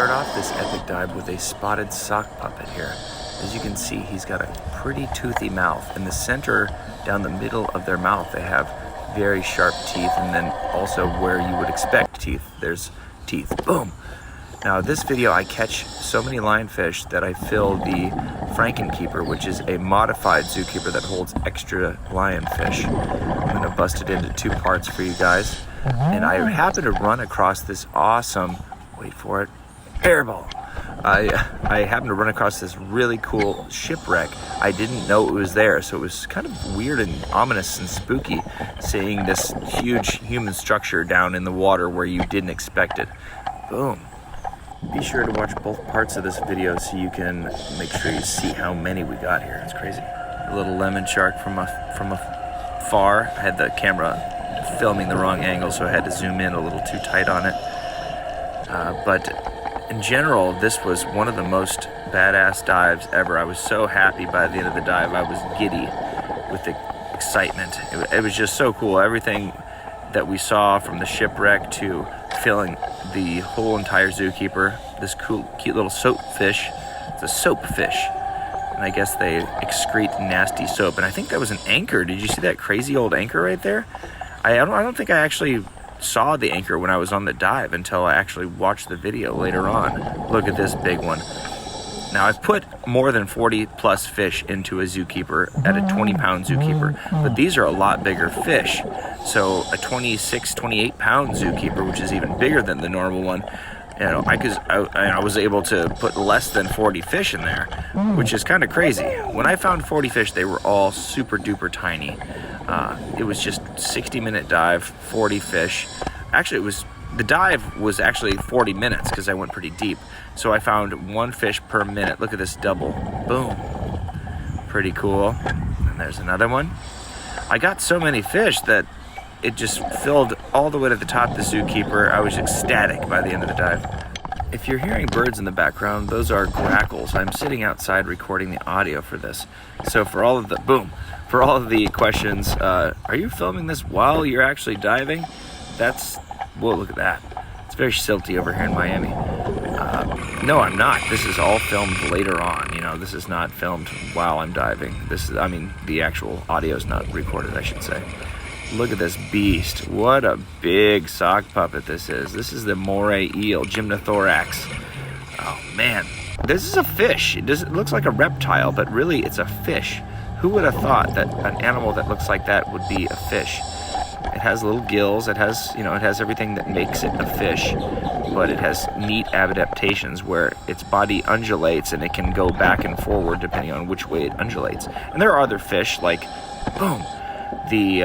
start off this epic dive with a spotted sock puppet here. As you can see, he's got a pretty toothy mouth. In the center, down the middle of their mouth, they have very sharp teeth, and then also where you would expect teeth, there's teeth. Boom! Now this video, I catch so many lionfish that I fill the Frankenkeeper, which is a modified zookeeper that holds extra lionfish. I'm gonna bust it into two parts for you guys. And I happened to run across this awesome, wait for it, airball. I happened to run across this really cool shipwreck. I didn't know it was there, so it was kind of weird and ominous and spooky seeing this huge human structure down in the water where you didn't expect it. Boom. Be sure to watch both parts of this video so you can make sure you see how many we got here. It's crazy. A little lemon shark from afar. I had the camera filming the wrong angle, so I had to zoom in a little too tight on it. But in general, this was one of the most badass dives ever. I was so happy by the end of the dive. I was giddy with the excitement. It was just so cool. Everything that we saw, from the shipwreck to filling the whole entire zookeeper. This cool, cute little soap fish. It's a soap fish. And I guess they excrete nasty soap. And I think that was an anchor. Did you see that crazy old anchor right there? I don't think I actually saw the anchor when I was on the dive until I actually watched the video later on. Look at this big one. Now, I've put more than 40 plus fish into a zookeeper at a 20-pound zookeeper, but these are a lot bigger fish. So a 26, 28-pound zookeeper, which is even bigger than the normal one, you know, I was able to put less than 40 fish in there, which is kind of crazy. When I found 40 fish, they were all super duper tiny. It was just 60-minute dive, 40 fish. Actually, the dive was actually 40 minutes because I went pretty deep. So I found one fish per minute. Look at this double. Boom. Pretty cool. And there's another one. I got so many fish that it just filled all the way to the top of the zookeeper. I was ecstatic by the end of the dive. If you're hearing birds in the background, those are grackles. I'm sitting outside recording the audio for this. So for all of the questions, are you filming this while you're actually diving? Whoa, look at that. It's very silty over here in Miami. No, I'm not. This is all filmed later on. You know, this is not filmed while I'm diving. The actual audio is not recorded, I should say. Look at this beast. What a big sock puppet this is. This is the moray eel, Gymnothorax. Oh, man. This is a fish. It looks like a reptile, but really it's a fish. Who would have thought that an animal that looks like that would be a fish? It has little gills. It has everything that makes it a fish, but it has neat adaptations where its body undulates and it can go back and forward depending on which way it undulates. And there are other fish like, boom, the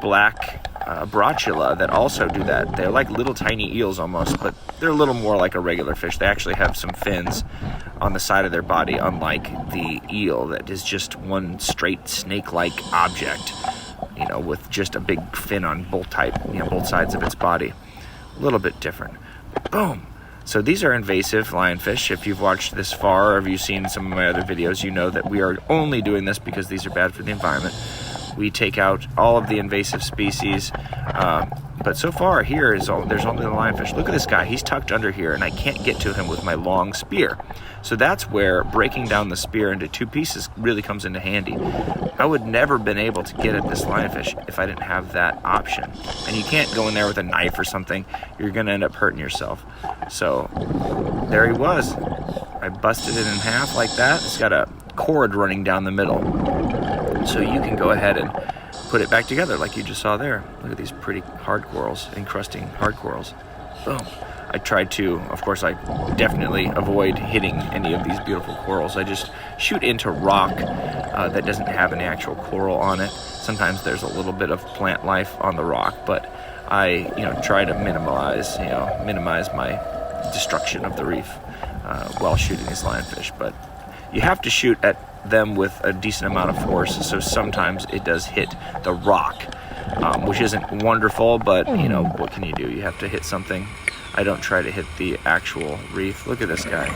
black brotula that also do that. They're like little tiny eels almost, but they're a little more like a regular fish. They actually have some fins on the side of their body, unlike the eel that is just one straight snake-like object, you know, with just a big fin on both sides of its body. A little bit different. Boom. So these are invasive lionfish. If you've watched this far, or if you've seen some of my other videos, you know that we are only doing this because these are bad for the environment. We take out all of the invasive species, but so far here there's only the lionfish. Look at this guy. He's tucked under here, and I can't get to him with my long spear. So that's where breaking down the spear into two pieces really comes into handy. I would never been able to get at this lionfish if I didn't have that option. And you can't go in there with a knife or something. You're going to end up hurting yourself. So there he was. I busted it in half like that. It's got a cord running down the middle. So you can go ahead and put it back together like you just saw there. Look at these pretty hard corals, encrusting hard corals. Boom. I tried to, of course, I definitely avoid hitting any of these beautiful corals. I just shoot into rock that doesn't have any actual coral on it. Sometimes there's a little bit of plant life on the rock, but I, try to minimize my destruction of the reef while shooting these lionfish. But you have to shoot at them with a decent amount of force, so sometimes it does hit the rock, which isn't wonderful, but what can you do? You have to hit something. I don't try to hit the actual reef. Look at this guy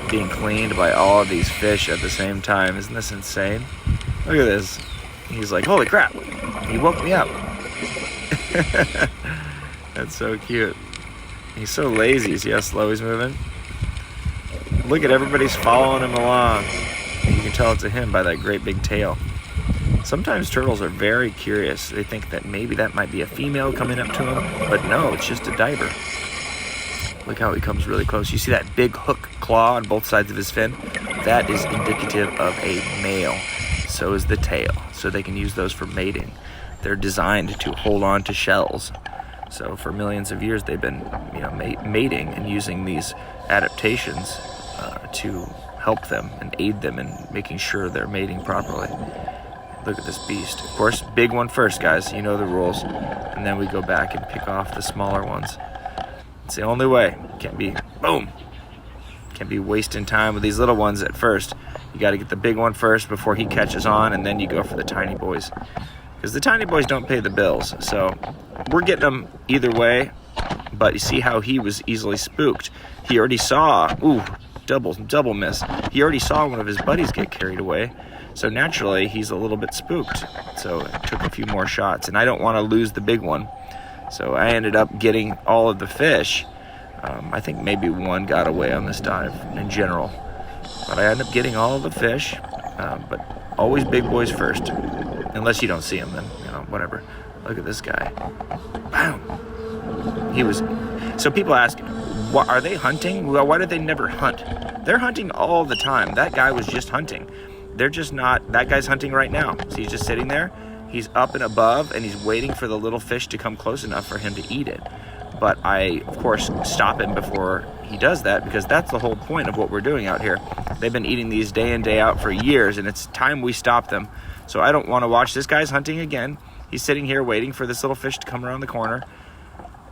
being cleaned by all of these fish at the same time. Isn't this insane? Look at this. He's like, holy crap, he woke me up. That's so cute. He's so lazy. See how slow he's moving? Look at everybody's following him along. And you can tell it's a him by that great big tail. Sometimes turtles are very curious. They think that maybe that might be a female coming up to him, but no, it's just a diver. Look how he comes really close. You see that big hook claw on both sides of his fin? That is indicative of a male. So is the tail. So they can use those for mating. They're designed to hold on to shells. So for millions of years, they've been, mating and using these adaptations to help them and aid them in making sure they're mating properly. Look at this beast. Of course, big one first, guys. You know the rules. And then we go back and pick off the smaller ones. It's the only way. Can't be wasting time with these little ones at first. You got to get the big one first before he catches on, and then you go for the tiny boys. Because the tiny boys don't pay the bills. So we're getting them either way. But you see how he was easily spooked. He already saw, double miss. He already saw one of his buddies get carried away. So naturally, he's a little bit spooked. So it took a few more shots. And I don't want to lose the big one. So I ended up getting all of the fish. I think maybe one got away on this dive in general. But I ended up getting all of the fish. But always big boys first. Unless you don't see them, then, whatever. Look at this guy. Bam! So people ask, are they hunting? Well, why did they never hunt? They're hunting all the time. That guy was just hunting. They're just not, that guy's hunting right now. So he's just sitting there. He's up and above, and he's waiting for the little fish to come close enough for him to eat it. But I, of course, stop him before he does that, because that's the whole point of what we're doing out here. They've been eating these day in, day out for years, and it's time we stop them. So I don't want to watch this guy's hunting again. He's sitting here waiting for this little fish to come around the corner,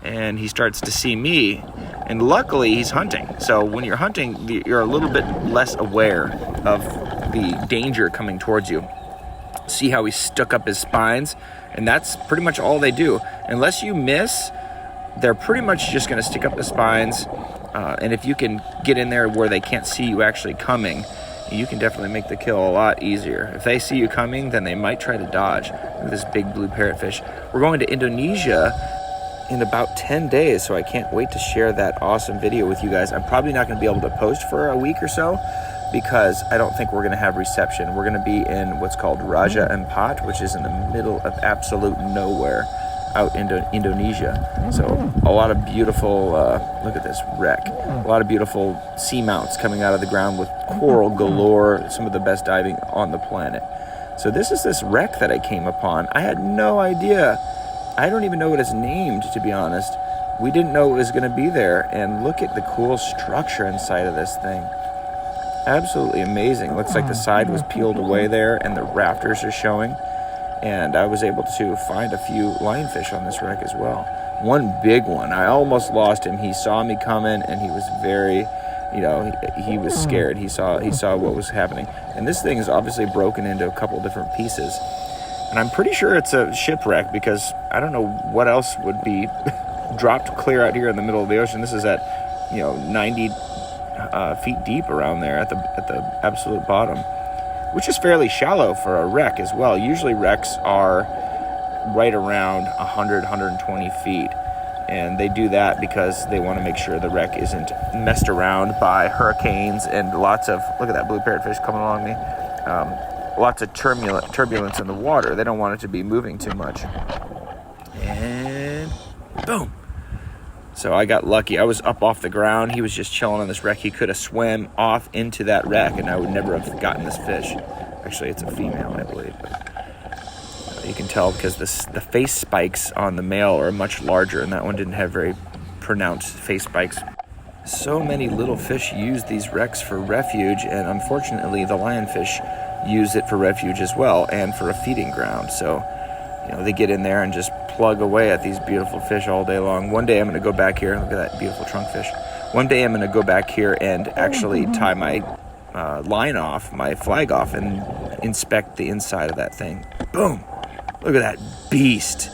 and he starts to see me, and luckily he's hunting. So when you're hunting, you're a little bit less aware of the danger coming towards you. See how he stuck up his spines? And that's pretty much all they do. Unless you miss, they're pretty much just going to stick up the spines. And if you can get in there where they can't see you actually coming, you can definitely make the kill a lot easier. If they see you coming, then they might try to dodge. Look at this big blue parrotfish. We're going to Indonesia in about 10 days, so I can't wait to share that awesome video with you guys. I'm probably not going to be able to post for a week or so, because I don't think we're going to have reception. We're going to be in what's called Raja Ampat, which is in the middle of absolute nowhere out in Indonesia. So a lot of beautiful, look at this wreck, a lot of beautiful seamounts coming out of the ground with coral galore, some of the best diving on the planet. So this is this wreck that I came upon. I had no idea. I don't even know what it's named, to be honest. We didn't know it was going to be there. And look at the cool structure inside of this thing. Absolutely amazing. Looks like the side was peeled away there and the rafters are showing. And I was able to find a few lionfish on this wreck as well. One big one. I almost lost him. He saw me coming, and he was very, he was scared. He saw what was happening. And this thing is obviously broken into a couple different pieces. And I'm pretty sure it's a shipwreck, because I don't know what else would be dropped clear out here in the middle of the ocean. This is at, 90 feet deep around there at the absolute bottom, which is fairly shallow for a wreck as well. Usually wrecks are right around 100, 120 feet. And they do that because they want to make sure the wreck isn't messed around by hurricanes and lots of, look at that blue parrotfish coming along me, lots of turbulence in the water. They don't want it to be moving too much. And boom. So I got lucky. I was up off the ground. He was just chilling on this wreck. He could have swam off into that wreck, and I would never have gotten this fish. Actually, it's a female, I believe. But you can tell because the face spikes on the male are much larger, and that one didn't have very pronounced face spikes. So many little fish use these wrecks for refuge, and unfortunately, the lionfish use it for refuge as well, and for a feeding ground. So, they get in there and just plug away at these beautiful fish all day long. One day I'm going to go back here. Look at that beautiful trunkfish. One day I'm going to go back here and actually tie my line off, my flag off, and inspect the inside of that thing. Boom! Look at that beast.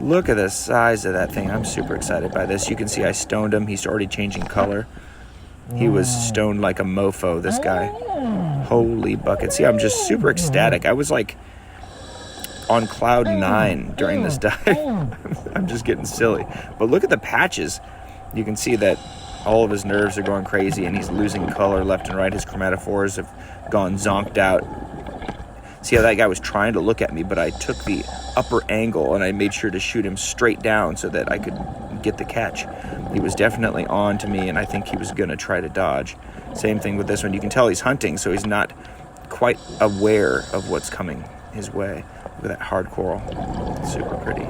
Look at the size of that thing. I'm super excited by this. You can see I stoned him. He's already changing color. He was stoned like a mofo, this guy. Holy bucket. See, I'm just super ecstatic. I was like on cloud 9 during this dive. I'm just getting silly. But look at the patches. You can see that all of his nerves are going crazy, and he's losing color left and right. His chromatophores have gone zonked out. See how that guy was trying to look at me, but I took the upper angle and I made sure to shoot him straight down so that I could get the catch. He was definitely on to me, and I think he was going to try to dodge. Same thing with this one. You can tell he's hunting, so he's not quite aware of what's coming his way. Look at that hard coral. Super pretty.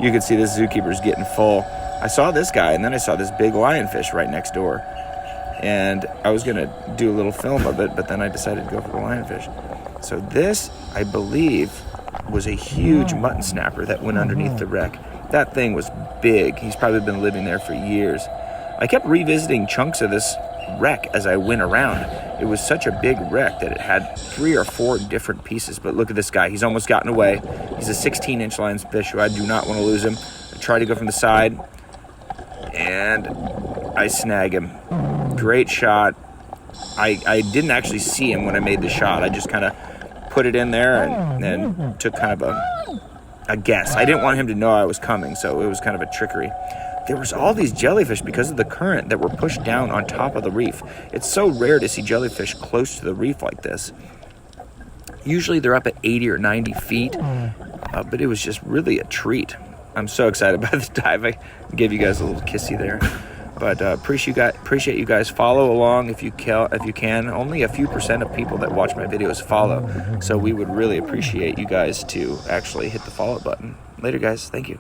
You can see this zookeeper's getting full. I saw this guy, and then I saw this big lionfish right next door. And I was going to do a little film of it, but then I decided to go for the lionfish. So this, I believe, was a huge mutton snapper that went underneath the wreck. That thing was big. He's probably been living there for years. I kept revisiting chunks of this wreck as I went around. It was such a big wreck that it had 3 or 4 different pieces. But look at this guy. He's almost gotten away. He's a 16-inch lionfish who I do not want to lose him. I try to go from the side, and I snag him. Great shot. I didn't actually see him when I made the shot. I just kind of put it in there and took kind of a guess. I didn't want him to know I was coming, so it was kind of a trickery. There was all these jellyfish because of the current that were pushed down on top of the reef. It's so rare to see jellyfish close to the reef like this. Usually they're up at 80 or 90 feet, but it was just really a treat. I'm so excited about this dive. I gave you guys a little kissy there. But appreciate you guys. Follow along if you can. Only a few % of people that watch my videos follow. So we would really appreciate you guys to actually hit the follow button. Later, guys. Thank you.